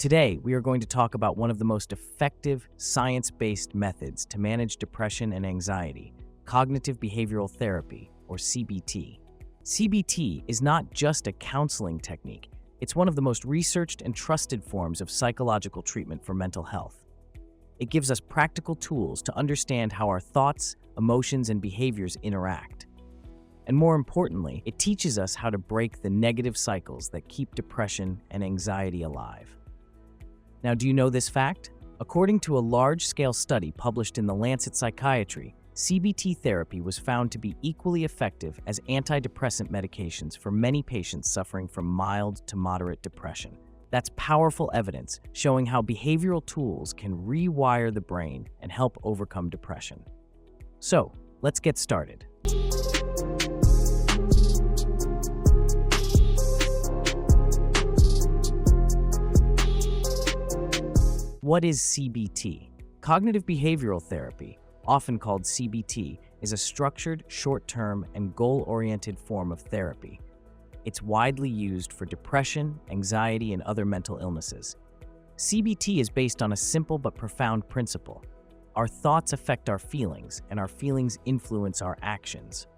Today, we are going to talk about one of the most effective science-based methods to manage depression and anxiety, cognitive behavioral therapy, or CBT. CBT is not just a counseling technique, it's one of the most researched and trusted forms of psychological treatment for mental health. It gives us practical tools to understand how our thoughts, emotions, and behaviors interact. And more importantly, it teaches us how to break the negative cycles that keep depression and anxiety alive. Now, do you know this fact? According to a large-scale study published in The Lancet Psychiatry, CBT therapy was found to be equally effective as antidepressant medications for many patients suffering from mild to moderate depression. That's powerful evidence showing how behavioral tools can rewire the brain and help overcome depression. So, let's get started. What is CBT? Cognitive behavioral therapy, often called CBT, is a structured, short-term, and goal-oriented form of therapy. It's widely used for depression, anxiety, and other mental illnesses. CBT is based on a simple but profound principle. Our thoughts affect our feelings, and our feelings influence our actions.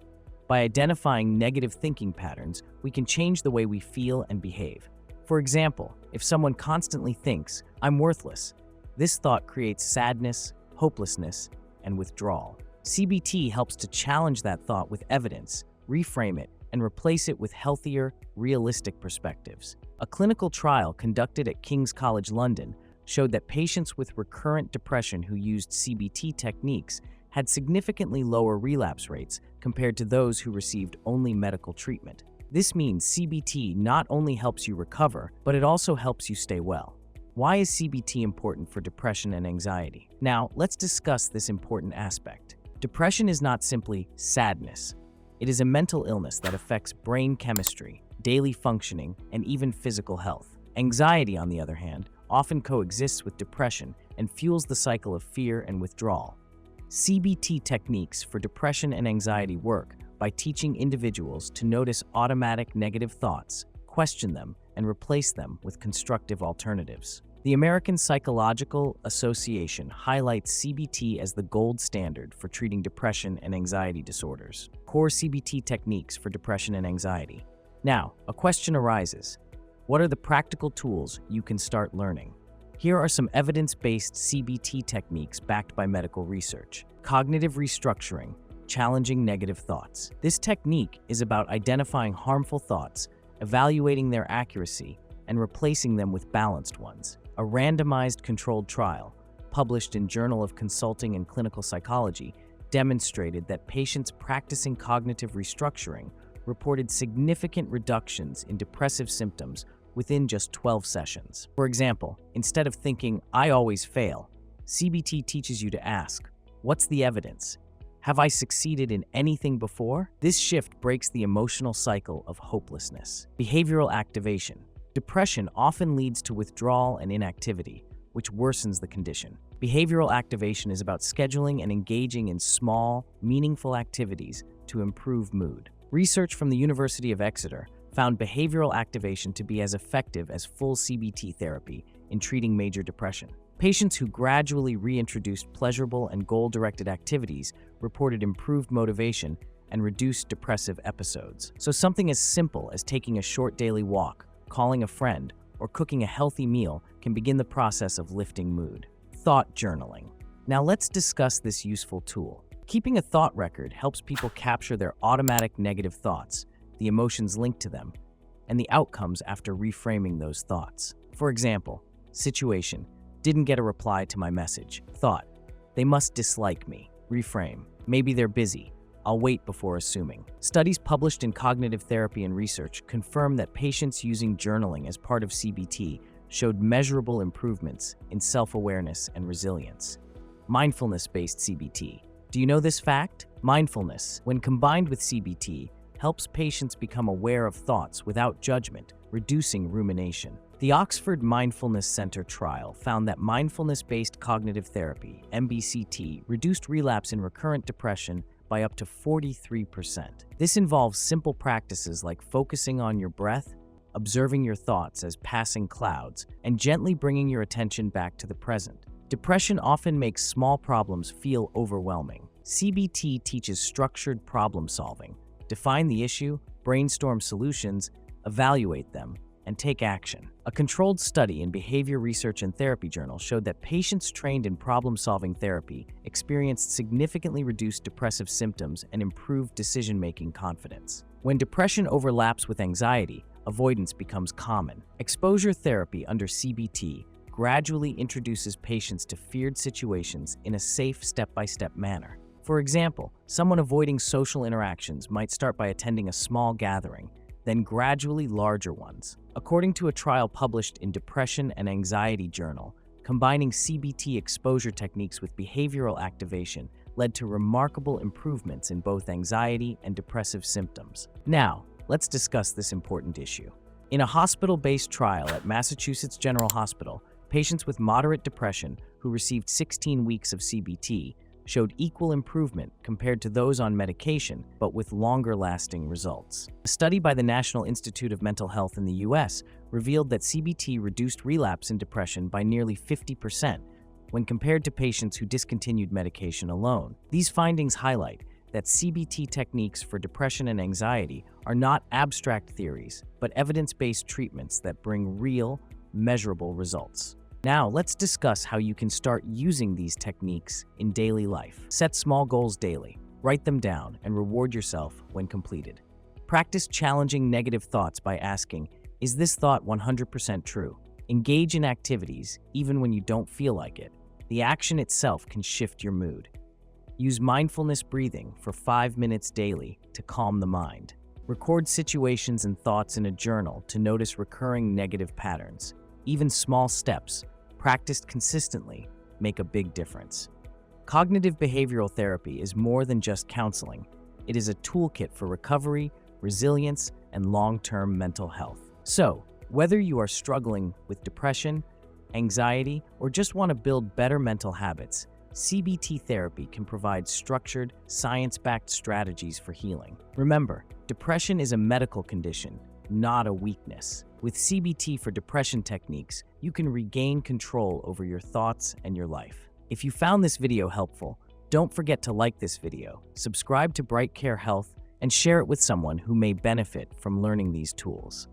By identifying negative thinking patterns, we can change the way we feel and behave. For example, if someone constantly thinks, "I'm worthless," this thought creates sadness, hopelessness, and withdrawal. CBT helps to challenge that thought with evidence, reframe it, and replace it with healthier, realistic perspectives. A clinical trial conducted at King's College London showed that patients with recurrent depression who used CBT techniques had significantly lower relapse rates compared to those who received only medical treatment. This means CBT not only helps you recover, but it also helps you stay well. Why is CBT important for depression and anxiety? Now, let's discuss this important aspect. Depression is not simply sadness. It is a mental illness that affects brain chemistry, daily functioning, and even physical health. Anxiety, on the other hand, often coexists with depression and fuels the cycle of fear and withdrawal. CBT techniques for depression and anxiety work by teaching individuals to notice automatic negative thoughts, question them, and replace them with constructive alternatives. The American Psychological Association highlights CBT as the gold standard for treating depression and anxiety disorders. Core CBT techniques for depression and anxiety. Now, a question arises. What are the practical tools you can start learning? Here are some evidence-based CBT techniques backed by medical research. Cognitive restructuring, challenging negative thoughts. This technique is about identifying harmful thoughts, evaluating their accuracy, and replacing them with balanced ones. A randomized controlled trial, published in Journal of Consulting and Clinical Psychology, demonstrated that patients practicing cognitive restructuring reported significant reductions in depressive symptoms within just 12 sessions. For example, instead of thinking, "I always fail," CBT teaches you to ask, "What's the evidence? Have I succeeded in anything before?" This shift breaks the emotional cycle of hopelessness. Behavioral activation. Depression often leads to withdrawal and inactivity, which worsens the condition. Behavioral activation is about scheduling and engaging in small, meaningful activities to improve mood. Research from the University of Exeter found behavioral activation to be as effective as full CBT therapy in treating major depression. Patients who gradually reintroduced pleasurable and goal-directed activities reported improved motivation and reduced depressive episodes. So something as simple as taking a short daily walk, calling a friend, or cooking a healthy meal can begin the process of lifting mood. Thought journaling. Now let's discuss this useful tool. Keeping a thought record helps people capture their automatic negative thoughts, the emotions linked to them, and the outcomes after reframing those thoughts. For example, situation, "Didn't get a reply to my message." Thought, "They must dislike me." Reframe, "Maybe they're busy. I'll wait before assuming." Studies published in Cognitive Therapy and Research confirm that patients using journaling as part of CBT showed measurable improvements in self-awareness and resilience. Mindfulness-based CBT. Do you know this fact? Mindfulness, when combined with CBT, helps patients become aware of thoughts without judgment, reducing rumination. The Oxford Mindfulness Center trial found that mindfulness-based cognitive therapy, MBCT, reduced relapse in recurrent depression by up to 43%. This involves simple practices like focusing on your breath, observing your thoughts as passing clouds, and gently bringing your attention back to the present. Depression often makes small problems feel overwhelming. CBT teaches structured problem solving. Define the issue, brainstorm solutions, evaluate them, and take action. A controlled study in Behavior Research and Therapy Journal showed that patients trained in problem-solving therapy experienced significantly reduced depressive symptoms and improved decision-making confidence. When depression overlaps with anxiety, avoidance becomes common. Exposure therapy under CBT gradually introduces patients to feared situations in a safe step-by-step manner. For example, someone avoiding social interactions might start by attending a small gathering, then gradually larger ones. According to a trial published in Depression and Anxiety Journal, combining CBT exposure techniques with behavioral activation led to remarkable improvements in both anxiety and depressive symptoms. Now, let's discuss this important issue. In a hospital-based trial at Massachusetts General Hospital, patients with moderate depression who received 16 weeks of CBT showed equal improvement compared to those on medication, but with longer-lasting results. A study by the National Institute of Mental Health in the US revealed that CBT reduced relapse in depression by nearly 50% when compared to patients who discontinued medication alone. These findings highlight that CBT techniques for depression and anxiety are not abstract theories, but evidence-based treatments that bring real, measurable results. Now, let's discuss how you can start using these techniques in daily life. Set small goals daily, write them down, and reward yourself when completed. Practice challenging negative thoughts by asking, is this thought 100% true? Engage in activities even when you don't feel like it. The action itself can shift your mood. Use mindfulness breathing for 5 minutes daily to calm the mind. Record situations and thoughts in a journal to notice recurring negative patterns. Even small steps, practiced consistently, make a big difference. Cognitive behavioral therapy is more than just counseling. It is a toolkit for recovery, resilience, and long-term mental health. So, whether you are struggling with depression, anxiety, or just want to build better mental habits, CBT therapy can provide structured, science-backed strategies for healing. Remember, depression is a medical condition, not a weakness. With CBT for depression techniques, you can regain control over your thoughts and your life. If you found this video helpful, don't forget to like this video, subscribe to BrightCareHealth, and share it with someone who may benefit from learning these tools.